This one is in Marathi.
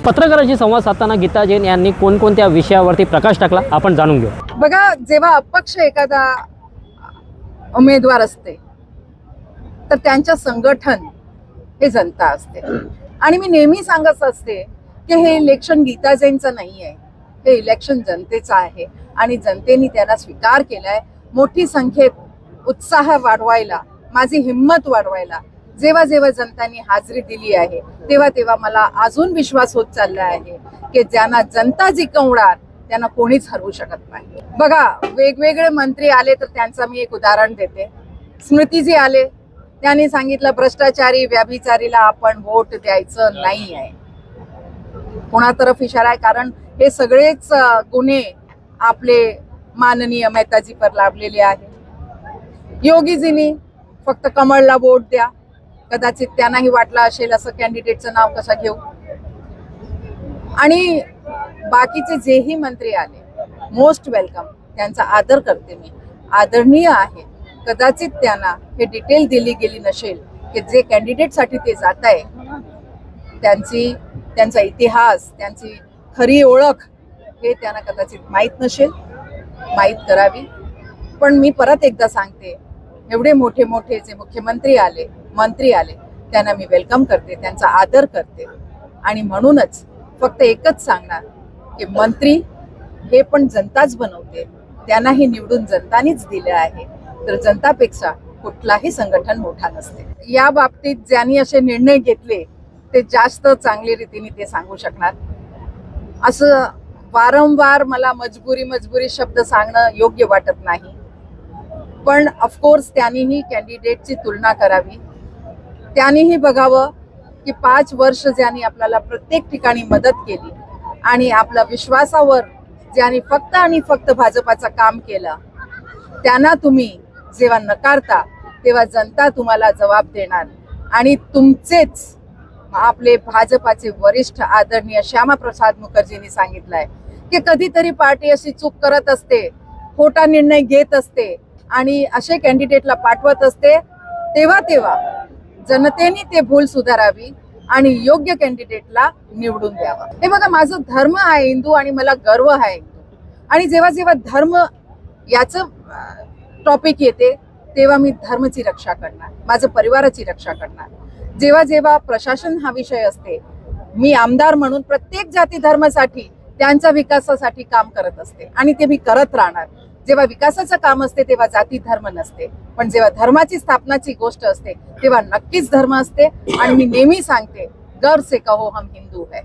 पत्रकारांशी संवाद साधताना गीता जैन यांनी कोणकोणत्या विषयावरती प्रकाश टाकला आपण जाणून घेऊ। बघा, जेव्हा अपक्ष एखादा उमेदवार असते तर त्यांच्या संघटन हे जनता असते। आणि मी नेहमी सांगत असते की हे इलेक्शन गीता जैनचं नाही आहे, हे इलेक्शन जनतेचं आहे आणि जनतेने त्याला स्वीकार केलाय। मोठी संख्येत उत्साह वाढवायला, माझी हिंमत वाढवायला जेव्हा जेव्हा जनतांनी हाजरी दिली आहे तेव्हा तेव्हा मला अजून विश्वास होत चालला आहे की ज्यांना जनता जिंकवणार त्यांना कोणीच हरवू शकत नाही। बघा, वेगवेगळे मंत्री आले तर त्यांचं मी एक उदाहरण देते। स्मृतीजी आले, त्यांनी सांगितलं भ्रष्टाचारी व्याभिचारीला आपण वोट द्यायचं नाही आहे। कोणातर्फ इशारा आहे? कारण हे सगळेच गुन्हे आपले माननीय मेहताजी पर लाभलेले आहे। योगीजींनी फक्त कमळला वोट द्या, कदाचित त्यांनाही वाटलं असेल असं कॅन्डिडेटचं नाव कसं घेऊ। आणि बाकीचे जेही मंत्री आले मोस्ट वेलकम, त्यांचा आदर करते मी, आदरणीय आहे। कदाचित त्यांना हे डिटेल दिली गेली नसेल की जे कॅन्डिडेटसाठी ते जात आहे त्यांचा इतिहास, त्यांची खरी ओळख हे त्यांना कदाचित माहीत नसेल, माहीत करावी। पण मी परत एकदा सांगते, एवढे मोठे मोठे जे मुख्यमंत्री आले, मंत्री आले, त्यांना मी वेलकम करते, त्यांचा आदर करते। आणि म्हणूनच फक्त एकच सांगणार की मंत्री हे पण जनताच बनवते, त्यांनाही निवडून जनतानीच दिले आहे, तर जनतापेक्षा कुठलाही संघटन मोठा नसते। या बाबतीत ज्यांनी असे निर्णय घेतले ते जास्त चांगल्या रीतीने ते सांगू शकणार। असं वारंवार मला मजबुरी शब्द सांगणं योग्य वाटत नाही, पण ऑफकोर्स त्यांनीही कॅन्डिडेटची तुलना करावी। त्यांनीही बघावं की 5 वर्ष ज्यांनी आपल्याला प्रत्येक ठिकाणी मदत केली आणि आपल्या विश्वासावर ज्यांनी फक्त आणि फक्त भाजपाचं काम केलं, त्यांना तुम्ही जेव्हा नकारता तेव्हा जनता तुम्हाला जबाब देणार। आणि तुमचेच आपले भाजपाचे वरिष्ठ आदरणीय श्यामाप्रसाद मुखर्जींनी सांगितलंय की कधीतरी पार्टी अशी चूक करत असते, खोटा निर्णय घेत असते आणि असे कॅन्डिडेटला पाठवत असते, तेव्हा जनतेने ते भूल सुधारावी आणि योग्य कॅन्डिडेटला निवडून द्यावं। हे बघा, माझं धर्म आहे हिंदू आणि मला गर्व आहे हिंदू। आणि जेव्हा जेव्हा धर्म याचं टॉपिक येते तेव्हा मी धर्माची रक्षा करणार, माझं परिवाराची रक्षा करणार। जेव्हा जेव्हा प्रशासन हा विषय असते, मी आमदार म्हणून प्रत्येक जाती धर्मासाठी त्यांच्या विकासासाठी काम करत असते आणि ते मी करत राहणार। जेव्हा विकासाचं काम असते तेव्हा जाती धर्म नसते, पण जेव्हा धर्माची स्थापनाची गोष्ट असते तेव्हा नक्कीच धर्म असते। आणि मी नेहमी सांगते, गर्व से कहो हम हिंदू है।